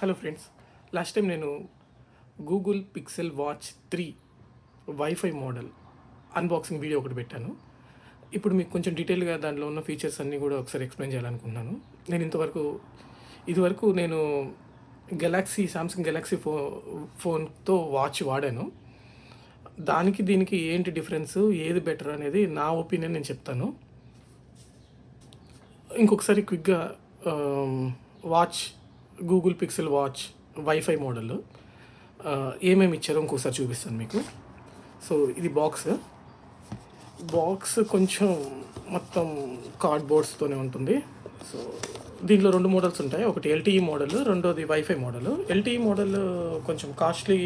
Hello friends, last time నేను Google pixel watch 3 wifi model unboxing video ఒకటి పెట్టాను. ఇప్పుడు మీకు కొంచెం డీటెయిల్గా దాంట్లో ఉన్న ఫీచర్స్ అన్నీ కూడా ఒకసారి ఎక్స్ప్లెయిన్ చేయాలనుకుంటున్నాను. నేను ఇదివరకు నేను సామ్సంగ్ గెలాక్సీ ఫోన్తో వాచ్ వాడాను. దానికి దీనికి ఏంటి డిఫరెన్స్, ఏది బెటర్ అనేది నా ఒపీనియన్ నేను చెప్తాను. ఇంకొకసారి క్విక్గా watch Google pixel watch wifi model ఏమేమి ఇచ్చారో ఇంకోసారి చూపిస్తాను మీకు. సో ఇది బాక్స్ కొంచెం మొత్తం కార్డ్బోర్డ్స్తోనే ఉంటుంది. సో దీంట్లో 2 మోడల్స్ ఉంటాయి. ఒకటి ఎల్టీఈ మోడల్, రెండోది వైఫై మోడల్. ఎల్టీఈ మోడల్ కొంచెం కాస్ట్లీ,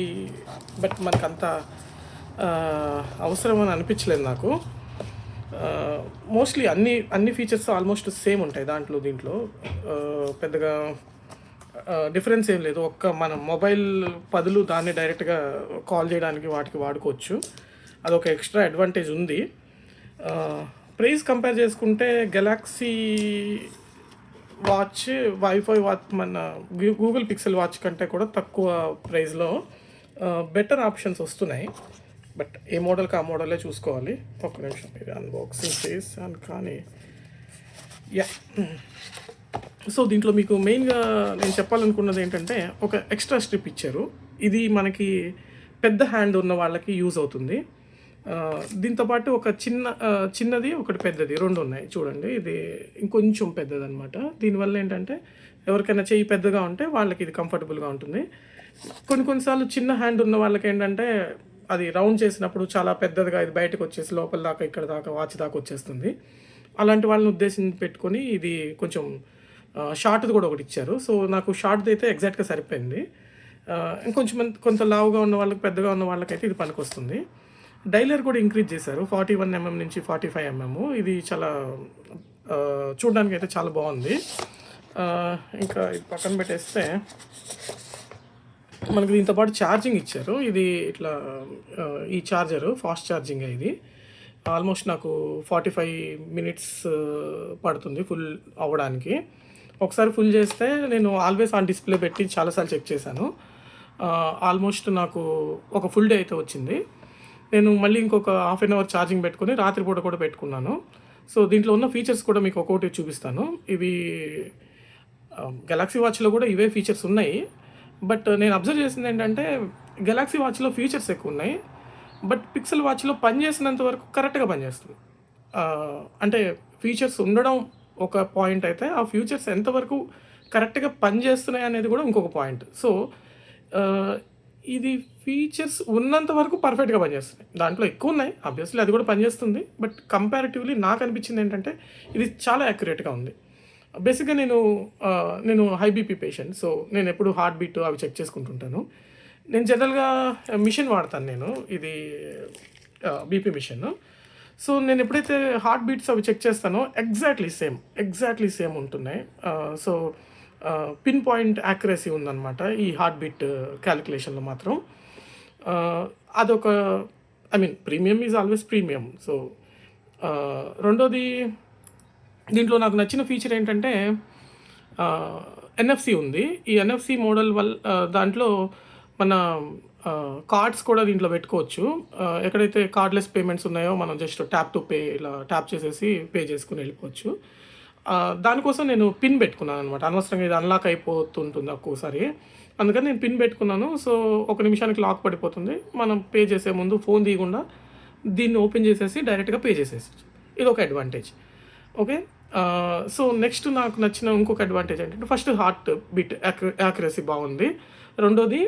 బట్ మనకంత అవసరం అని అనిపించలేదు నాకు. మోస్ట్లీ అన్ని ఫీచర్స్ ఆల్మోస్ట్ సేమ్ ఉంటాయి దీంట్లో పెద్దగా డిఫరెన్స్ ఏం లేదు. మనం మొబైల్ బదులు దాన్ని డైరెక్ట్గా కాల్ చేయడానికి వాటికి వాడుకోవచ్చు. అదొక ఎక్స్ట్రా అడ్వాంటేజ్ ఉంది. ప్రైస్ కంపేర్ చేసుకుంటే గెలాక్సీ వాచ్ వైఫై వాచ్ మన గూగుల్ పిక్సెల్ వాచ్ కంటే కూడా తక్కువ ప్రైస్లో బెటర్ ఆప్షన్స్ వస్తున్నాయి. బట్ ఏ మోడల్కి ఆ మోడలే చూసుకోవాలి. ఒక్క నిమిషం, ఇది అన్బాక్సింగ్ చేసాను కానీ సో దీంట్లో మీకు మెయిన్గా నేను చెప్పాలనుకున్నది ఏంటంటే, ఒక ఎక్స్ట్రా స్ట్రిప్ ఇచ్చారు. ఇది మనకి పెద్ద హ్యాండ్ ఉన్న వాళ్ళకి యూజ్ అవుతుంది. దీంతోపాటు ఒక చిన్నది ఒకటి పెద్దది 2 ఉన్నాయి చూడండి. ఇది ఇంకొంచెం పెద్దదన్నమాట. దీనివల్ల ఏంటంటే ఎవరికైనా చెయ్యి పెద్దగా ఉంటే వాళ్ళకి ఇది కంఫర్టబుల్గా ఉంటుంది. కొన్నిసార్లు చిన్న హ్యాండ్ ఉన్న వాళ్ళకి ఏంటంటే అది రౌండ్ చేసినప్పుడు చాలా పెద్దదిగా ఇది బయటకు వచ్చేసి లోపల దాకా ఇక్కడ దాకా వాచ్ దాకా వచ్చేస్తుంది. అలాంటి వాళ్ళని ఉద్దేశించి పెట్టుకొని ఇది కొంచెం షార్ట్ది కూడా ఒకటి ఇచ్చారు. సో నాకు షార్ట్ది అయితే ఎగ్జాక్ట్గా సరిపోయింది. కొంత లావుగా ఉన్న వాళ్ళకి, పెద్దగా ఉన్న వాళ్ళకైతే ఇది పనికొస్తుంది. డైలర్ కూడా ఇంక్రీజ్ చేశారు 41mm నుంచి 45mm. ఇది చాలా చూడడానికి అయితే చాలా బాగుంది. ఇంకా ఇది పక్కన పెట్టేస్తే మనకి దీంతో పాటు ఛార్జింగ్ ఇచ్చారు. ఇది ఇట్లా ఈ ఛార్జరు ఫాస్ట్ ఛార్జింగ్. ఇది ఆల్మోస్ట్ నాకు 45 minutes పడుతుంది ఫుల్ అవ్వడానికి. ఒకసారి ఫుల్ చేస్తే నేను ఆల్వేస్ ఆన్ డిస్ప్లే పెట్టి చాలాసార్లు చెక్ చేశాను. ఆల్మోస్ట్ నాకు ఒక ఫుల్ డే అయితే వచ్చింది. నేను మళ్ళీ ఇంకొక హాఫ్ అన్ అవర్ ఛార్జింగ్ పెట్టుకొని రాత్రిపూట కూడా పెట్టుకున్నాను. సో దీంట్లో ఉన్న ఫీచర్స్ కూడా మీకు ఒక్కొక్కటి చూపిస్తాను. ఇవి గెలాక్సీ వాచ్లో కూడా ఇవే ఫీచర్స్ ఉన్నాయి. బట్ నేను అబ్జర్వ్ చేసింది ఏంటంటే, గెలాక్సీ వాచ్లో ఫీచర్స్ ఎక్కువ ఉన్నాయి, బట్ పిక్సెల్ వాచ్లో పనిచేసినంత వరకు కరెక్ట్గా పనిచేస్తుంది. అంటే ఫీచర్స్ ఉండడం ఒక పాయింట్ అయితే, ఆ ఫీచర్స్ ఎంతవరకు కరెక్ట్గా పనిచేస్తున్నాయి అనేది కూడా ఇంకొక పాయింట్. సో ఇది ఫీచర్స్ ఉన్నంత వరకు పర్ఫెక్ట్గా పనిచేస్తున్నాయి. దాంట్లో ఎక్కువ ఉన్నాయి, ఆబ్వియస్లీ అది కూడా పనిచేస్తుంది. బట్ కంపారిటివ్లీ నాకు అనిపించింది ఏంటంటే ఇది చాలా యాక్యురేట్గా ఉంది. బేసిక్గా నేను హై బీపీ పేషెంట్. సో నేను ఎప్పుడు హార్ట్ బీట్ అవి చెక్ చేసుకుంటుంటాను. నేను జనరల్గా మిషన్ వాడతాను. ఇది బీపీ మిషన్. సో నేను ఎప్పుడైతే హార్ట్ బీట్స్ అవి చెక్ చేస్తానో ఎగ్జాక్ట్లీ సేమ్ ఉంటున్నాయి. సో పిన్ పాయింట్ యాక్యురసీ ఉందన్నమాట ఈ హార్ట్ బీట్ క్యాలిక్యులేషన్లో మాత్రం. అదొక premium is always premium. So రెండోది, దీంట్లో నాకు నచ్చిన ఫీచర్ ఏంటంటే ఎన్ఎఫ్సి ఉంది. ఈ ఎన్ఎఫ్సి మోడల్ దాంట్లో మన కార్డ్స్ కూడా దీంట్లో పెట్టుకోవచ్చు. ఎక్కడైతే కార్డ్లెస్ పేమెంట్స్ ఉన్నాయో మనం జస్ట్ ట్యాప్ టు పే ఇలా ట్యాప్ చేసేసి పే చేసుకుని వెళ్ళిపోవచ్చు. దానికోసం నేను పిన్ పెట్టుకున్నాను అనమాట. అనవసరంగా ఇది అన్లాక్ అయిపోతుంటుంది ఒక్కోసారి, అందుకని నేను పిన్ పెట్టుకున్నాను. సో 1 నిమిషానికి లాక్ పడిపోతుంది. మనం పే చేసే ముందు ఫోన్ తీయకుండా దీన్ని ఓపెన్ చేసేసి డైరెక్ట్గా పే చేసేసి, ఇది ఒక అడ్వాంటేజ్. ఓకే, సో నెక్స్ట్ నాకు నచ్చిన ఇంకొక అడ్వాంటేజ్ ఏంటంటే, ఫస్ట్ హార్ట్ బీట్ యాక్యురసీ బాగుంది. రెండోది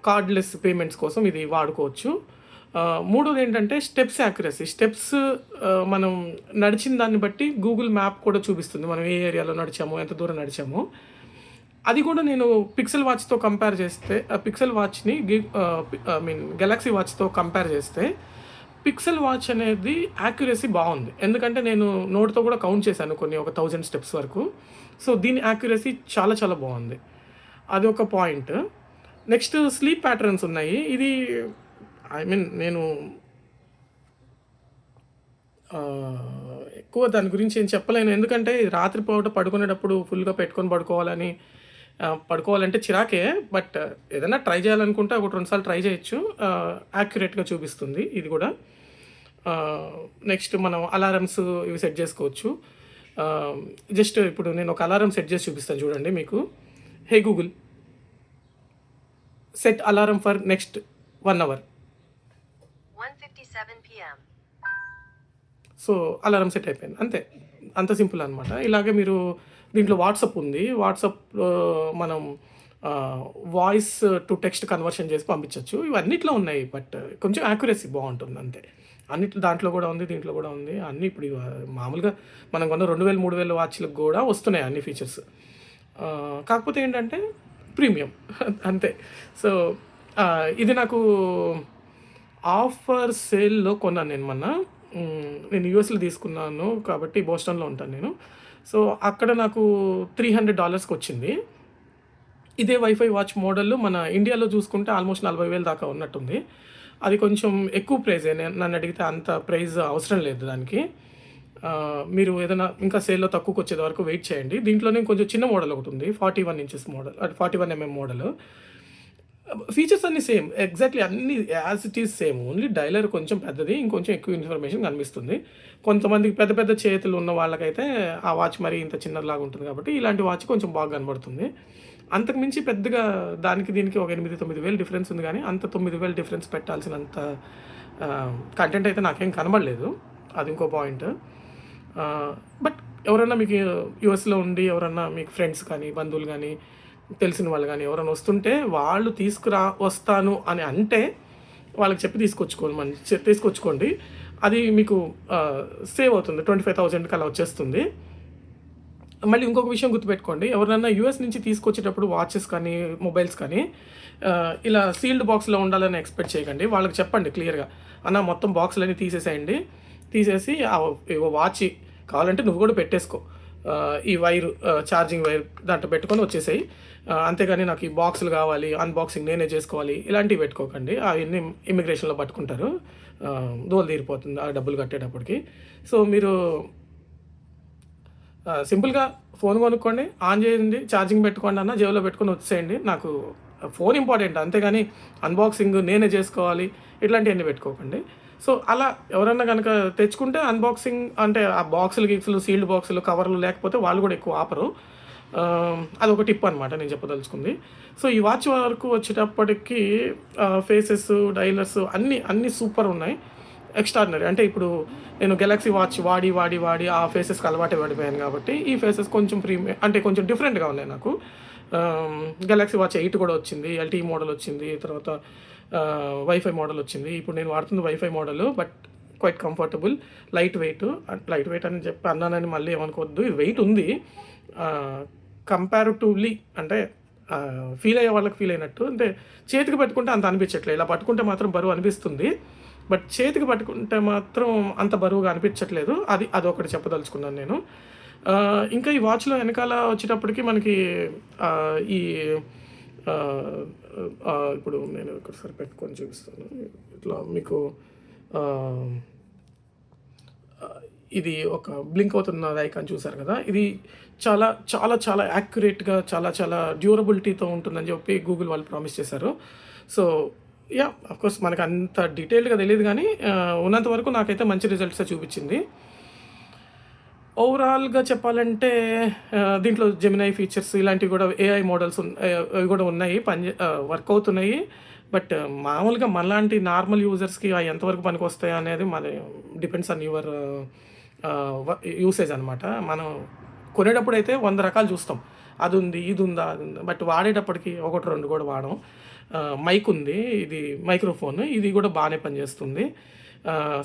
కార్డ్లెస్ పేమెంట్స్ కోసం ఇది వాడుకోవచ్చు. మూడోది ఏంటంటే స్టెప్స్ యాక్యురసీ. మనం నడిచిన దాన్ని బట్టి గూగుల్ మ్యాప్ కూడా చూపిస్తుంది మనం ఏ ఏరియాలో నడిచామో, ఎంత దూరం నడిచామో. అది కూడా నేను పిక్సెల్ వాచ్తో కంపేర్ చేస్తే, పిక్సెల్ వాచ్ని గెలాక్సీ వాచ్తో కంపేర్ చేస్తే పిక్సెల్ వాచ్ అనేది యాక్యురసీ బాగుంది. ఎందుకంటే నేను నోట్తో కూడా కౌంట్ చేశాను ఒక 1000 steps వరకు. సో దీని యాక్యురసీ చాలా చాలా బాగుంది. అది ఒక పాయింట్. నెక్స్ట్ స్లీప్ ప్యాటర్న్స్ ఉన్నాయి. ఇది నేను ఎక్కువ దాని గురించి ఏం చెప్పలేను. ఎందుకంటే రాత్రిపూట పడుకునేటప్పుడు ఫుల్గా పెట్టుకొని పడుకోవాలని పడుకోవాలంటే చిరాకే. బట్ ఏదైనా ట్రై చేయాలనుకుంటే ఒకటి 2 సార్లు ట్రై చేయొచ్చు. యాక్యురేట్‌గా చూపిస్తుంది ఇది గూడా. నెక్స్ట్ మనం అలారమ్స్ ఇవి సెట్ చేసుకోవచ్చు. జస్ట్ ఇప్పుడు నేను ఒక అలారం సెట్ చేసి చూపిస్తాను చూడండి మీకు. Hey Google, set alarm for next 1 hour. 1:57 p.m. So alarm set అయిపోయింది. అంతే. అంత సింపుల్ అనమాట. ఇలాగే మీరు దీంట్లో వాట్సాప్ ఉంది. వాట్సాప్‌లో మనం వాయిస్ టు టెక్స్ట్ కన్వర్షన్ చేసి పంపించొచ్చు. ఇవన్నిట్లో ఉన్నాయి. బట్ కొంచెం యాక్యురసీ బావుంటుంది అంతే. అన్నిట్లో దాంట్లో గూడా ఉంది. దీంట్లో గూడా ఉంది. అన్నీ ఇప్పుడు మామూలుగా మనం కొన్న 2000, 3000 వాచ్‌లకు గూడా వస్తున్నాయి అన్ని ఫీచర్స్. కాకపోతే ఏంటంటే ప్రీమియం అంతే. సో, ఇది నాకు ఆఫర్ సేల్‌లో కొన్నాను నేను మొన్న. నేను యూఎస్‌లో తీసుకున్నాను కాబట్టి బోస్టన్‌లో ఉంటాను నేను. సో, అక్కడ నాకు $300కి వచ్చింది. ఇదే వైఫై వాచ్ మోడల్ మన ఇండియాలో చూసుకుంటే ఆల్మోస్ట్ 40,000 దాకా ఉన్నట్టుంది. అది కొంచెం ఎక్కువ ప్రైజే. నన్ను అడిగితే అంత ప్రైస్ అవసరం లేదు దానికి. మీరు ఏదైనా ఇంకా సేల్‌లో తక్కువకొచ్చేది వరకు వెయిట్ చేయండి. దీంట్లోనే కొంచెం చిన్న మోడల్ ఒకటుంది. 41 inches model, 41 MM model. Features అన్నీ సేమ్. ఎగ్జాక్ట్‌లీ అన్నీ as it is same. Only dialler కొంచెం పెద్దది. ఇంకొంచెం ఎక్కువ ఇన్ఫర్మేషన్ కనిపిస్తుంది. కొంతమందికి పెద్ద పెద్ద చేతులు ఉన్న వాళ్ళకైతే ఆ వాచ్ మరీ ఇంత చిన్నదిలాగా ఉంటుంది కాబట్టి ఇలాంటి వాచ్ కొంచెం బాగా కనబడుతుంది. అంతకు మించి పెద్దగా దానికి దీనికి ఒక 8, 9,000 డిఫరెన్స్ ఉంది గానీ అంత 9,000 డిఫరెన్స్ పెట్టాల్సినంత కంటెంట్ అయితే నాకేం కనబడలేదు. అది ఇంకో పాయింట్. బట్ ఎవరన్నా మీకు యూఎస్‌లో ఉండి ఎవరన్నా మీకు ఫ్రెండ్స్ కానీ, బంధువులు గానీ, తెలిసిన వాళ్ళు గానీ ఎవరైనా వస్తుంటే వాళ్ళు వస్తాను అని అంటే వాళ్ళకి చెప్పి తీసుకొచ్చుకోండి. అది మీకు సేవ్ అవుతుంది. 25,000కి అలా వచ్చేస్తుంది. మళ్ళీ ఇంకొక విషయం గుర్తుపెట్టుకోండి. ఎవరినైనా యూఎస్ నుంచి తీసుకొచ్చేటప్పుడు వాచెస్ కానీ, మొబైల్స్ కానీ ఇలా సీల్డ్ బాక్స్‌లో ఉండాలని ఎక్స్‌పెక్ట్ చేయకండి. వాళ్ళకి చెప్పండి క్లియర్‌గా. అన్న మొత్తం బాక్సులన్నీ తీసేసేయండి. తీసేసి వాచ్ కావాలంటే నువ్వు కూడా పెట్టేసుకో. ఈ వైరు ఛార్జింగ్ వైర్ దాంట్లో పెట్టుకొని వచ్చేసేయి. అంతేగాని నాకు ఈ బాక్సులు కావాలి, అన్బాక్సింగ్ నేనే చేసుకోవాలి ఇలాంటివి పెట్టుకోకండి. అవన్నీ ఇమిగ్రేషన్‌లో పట్టుకుంటారు. దోల తీరిపోతుంది ఆ డబ్బులు కట్టేటప్పటికి. సో, మీరు సింపుల్‌గా ఫోన్ కొనుక్కోండి, ఆన్ చేయండి, ఛార్జింగ్ పెట్టుకోండి అన్న జేబులో పెట్టుకొని వచ్చేసేయండి. నాకు ఫోన్ ఇంపార్టెంట్. అంతేగాని అన్బాక్సింగ్ నేనే చేసుకోవాలి ఇట్లాంటివన్నీ పెట్టుకోకండి. సో, అలా ఎవరన్నా గనక తెచ్చుకుంటే అన్బాక్సింగ్ అంటే ఆ బాక్సులు, సీల్డ్ బాక్సులు, కవర్లు లేకపోతే వాళ్ళు కూడా ఎక్కువ ఆపరు. అదొక టిప్ అనమాట నేను చెప్పదలుచుకుంది. సో, ఈ వాచ్ వరకు వచ్చేటప్పటికి ఫేసెస్, డైలర్స్ అన్నీ సూపర్ ఉన్నాయి. ఎక్స్ట్రార్డినరీ. అంటే ఇప్పుడు నేను గెలాక్సీ వాచ్ వాడి ఆ ఫేసెస్‌కి అలవాటు పడిపోయాను కాబట్టి ఈ ఫేసెస్ కొంచెం అంటే కొంచెం డిఫరెంట్‌గా ఉన్నాయి నాకు. గెలాక్సీ వాచ్ 8 కూడా వచ్చింది. ఎల్టీఈ మోడల్ వచ్చింది. తర్వాత వైఫై మోడల్ వచ్చింది. ఇప్పుడు నేను వాడుతుంది wifi model. But quiet comfortable, light weight అని చెప్పి అన్నానని మళ్ళీ ఏమనుకోవద్దు. ఇది వెయిట్ ఉంది. కంపారిటివ్‌లీ అంటే ఫీల్ అయ్యే వాళ్ళకి ఫీల్ అయినట్టు. అంటే చేతికి పట్టుకుంటే అంత అనిపించట్లేదు. ఇలా పట్టుకుంటే మాత్రం బరువు అనిపిస్తుంది. బట్ చేతికి పట్టుకుంటే మాత్రం అంత బరువుగా అనిపించట్లేదు. అదొకటి చెప్పదలుచుకున్నాను నేను. ఇంకా ఈ వాచ్‌లో వెనకాల వచ్చేటప్పటికి మనకి ఈ ఇప్పుడు నేను ఒకసారి పెట్టుకొని చూపిస్తాను. ఇట్లా మీకు ఇది ఒక బ్లింక్ అవుతున్న ఐకాన్ చూసారు కదా! ఇది చాలా యాక్యురేట్‌గా చాలా డ్యూరబిలిటీతో ఉంటుందని చెప్పి గూగుల్ వాళ్ళు ప్రామిస్ చేశారు. సో, ఆఫ్‌కోర్స్ మనకు అంత డీటెయిల్డ్‌గా తెలీదు కానీ ఉన్నంత వరకు నాకైతే మంచి రిజల్ట్సే చూపించింది. ఓవరాల్‌గా చెప్పాలంటే దీంట్లో జెమినై ఫీచర్స్ ఇలాంటివి కూడా ఏఐ మోడల్స్ అవి కూడా ఉన్నాయి. వర్క్ అవుతున్నాయి. బట్ మామూలుగా మనలాంటి నార్మల్ యూజర్స్‌కి అవి ఎంతవరకు పనికొస్తాయి అనేది డిపెండ్స్ ఆన్ యువర్ యూసేజ్ అనమాట. మనం కొనేటప్పుడైతే 100 రకాలు చూస్తాం. ఇది ఉందా. బట్ వాడేటప్పటికి 1, 2 కూడా వాడం. మైక్ ఉంది. ఇది మైక్రోఫోన్. ఇది కూడా బాగానే పనిచేస్తుంది.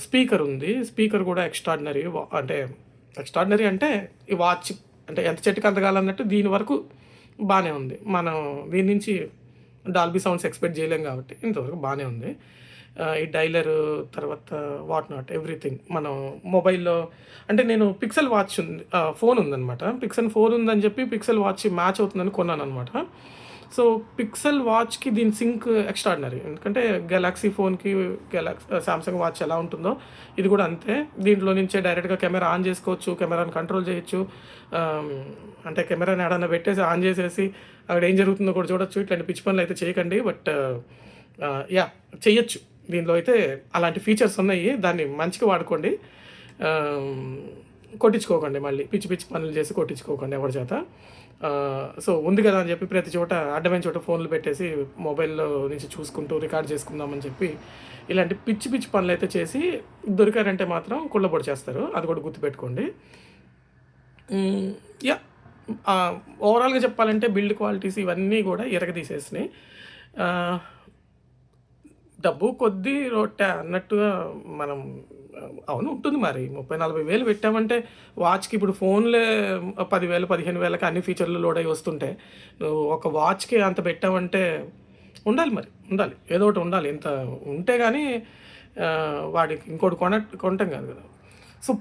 స్పీకర్ ఉంది. స్పీకర్ కూడా ఎక్స్ట్రార్డినరీ. అంటే ఈ వాచ్ అంటే ఎంత చెట్టుకి అంతగాలన్నట్టు దీని వరకు బాగానే ఉంది. మనం దీని నుంచి డాల్బీ సౌండ్స్ ఎక్స్పెక్ట్ చేయలేం కాబట్టి ఇంతవరకు బాగానే ఉంది. ఈ డైలర్ తర్వాత వాట్ నాట్ ఎవ్రీథింగ్ మనం మొబైల్‌లో అంటే నేను పిక్సెల్ వాచ్ ఫోన్ ఉందనమాట. పిక్సెల్ ఫోన్ ఉందని చెప్పి పిక్సెల్ వాచ్ మ్యాచ్ అవుతుందని కొన్నాననమాట. సో పిక్సెల్ వాచ్కి దీని సింక్ ఎక్స్ట్రాడినరీ, ఎందుకంటే గెలాక్సీ ఫోన్కి సామ్సంగ్ వాచ్ ఎలా ఉంటుందో ఇది కూడా అంతే. దీంట్లో నుంచే డైరెక్ట్గా కెమెరా ఆన్ చేసుకోవచ్చు, కెమెరాని కంట్రోల్ చేయొచ్చు. అంటే కెమెరాని ఏడన్నా పెట్టేసి ఆన్ చేసేసి అక్కడ ఏం జరుగుతుందో కూడా చూడొచ్చు. ఇట్లాంటి పిచ్చి పనులు అయితే చేయకండి, బట్ యా చెయ్యొచ్చు. దీనిలో అయితే అలాంటి ఫీచర్స్ ఉన్నాయి, దాన్ని మంచిగా వాడుకోండి. కొట్టించుకోకండి, మళ్ళీ పిచ్చి పిచ్చి పనులు చేసి కొట్టించుకోకండి ఎవరి చేత. సో ఉంది కదా అని చెప్పి ప్రతి చోట అడ్డమైన చోట ఫోన్లు పెట్టేసి మొబైల్లో నుంచి చూసుకుంటూ రికార్డ్ చేసుకుందామని చెప్పి ఇలాంటి పిచ్చి పిచ్చి పనులు అయితే చేసి దొరికారంటే మాత్రం కుళ్ళబొడి చేస్తారు, అది కూడా గుర్తుపెట్టుకోండి. యా ఓవరాల్గా చెప్పాలంటే బిల్డ్ క్వాలిటీస్ ఇవన్నీ కూడా ఇరగదీసేసినాయి. డబ్బు కొద్దీ రొట్టె అన్నట్టుగా మనం అవును ఉంటుంది మరి. 30,000-40,000 పెట్టామంటే వాచ్‌కి ఇప్పుడు ఫోన్‌లే 10,000, 15,000కి అన్ని ఫీచర్లు లోడ్ అయ్యి వస్తుంటే నువ్వు ఒక వాచ్‌కి అంత పెట్టావంటే ఉండాలి మరి, ఉండాలి ఏదో ఒకటి ఉండాలి. ఇంత ఉంటే గానీ వాడికి ఇంకోటి కొనటం కాదు కదా. సో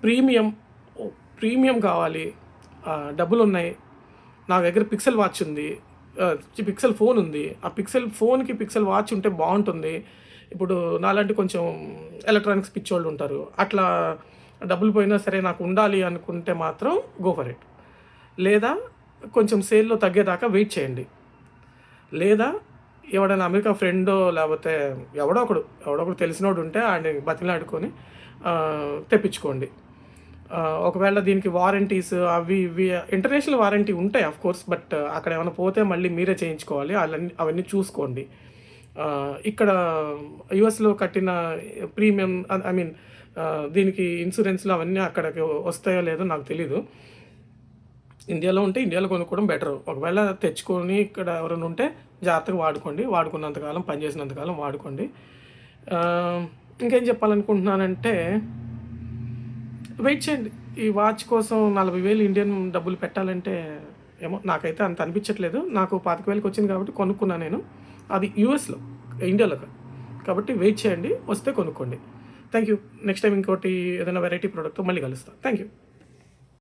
ప్రీమియం కావాలి, డబ్బులున్నాయి, నా దగ్గర పిక్సెల్ వాచ్ ఉంది, పిక్సెల్ ఫోన్ ఉంది, ఆ పిక్సెల్ ఫోన్‌కి పిక్సెల్ వాచ్ ఉంటే బాగుంటుంది. ఇప్పుడు నాలాంటి కొంచెం ఎలక్ట్రానిక్స్ పిచ్చోళ్ళు ఉంటారు, అట్లా డబ్బులు పోయినా సరే నాకు ఉండాలి అనుకుంటే మాత్రం గో ఫర్ ఇట్. లేదా కొంచెం సేల్లో తగ్గేదాకా వెయిట్ చేయండి. లేదా ఎవడైనా అమెరికా ఫ్రెండో లేకపోతే ఎవడో ఒకడు తెలిసినోడు ఉంటే ఆయన్ని బతిలాడుకొని తెప్పించుకోండి. ఒకవేళ దీనికి వారంటీస్ అవి ఇవి ఇంటర్నేషనల్ వారంటీ ఉంటాయి అఫ్కోర్స్, బట్ అక్కడ ఏమైనా పోతే మళ్ళీ మీరే చేయించుకోవాలి, అవన్నీ చూసుకోండి. ఇక్కడ యూఎస్లో కట్టిన ప్రీమియం ఐ మీన్ దీనికి ఇన్సూరెన్స్లు అవన్నీ అక్కడికి వస్తాయో లేదో నాకు తెలీదు. ఇండియాలో ఉంటే ఇండియాలో కొనుక్కోవడం బెటర్. ఒకవేళ తెచ్చుకొని ఇక్కడ ఎవరైనా ఉంటే జాగ్రత్తగా వాడుకోండి, వాడుకున్నంతకాలం పనిచేసినంతకాలం వాడుకోండి. ఇంకేం చెప్పాలనుకుంటున్నానంటే వెయిట్ చేయండి. ఈ వాచ్ కోసం 40,000 ఇండియన్ డబ్బులు పెట్టాలంటే ఏమో నాకైతే అంత అనిపించట్లేదు. నాకు 25,000కి వచ్చింది కాబట్టి కొనుక్కున్నాను నేను, అది యూఎస్లో, ఇండియాలో కాదు. కాబట్టి వెయిట్ చేయండి, వస్తే కొనుక్కోండి. Thank you. నెక్స్ట్ టైం ఇంకోటి ఏదైనా వెరైటీ ప్రోడక్ట్తో మళ్ళీ కలుస్తాను. Thank you.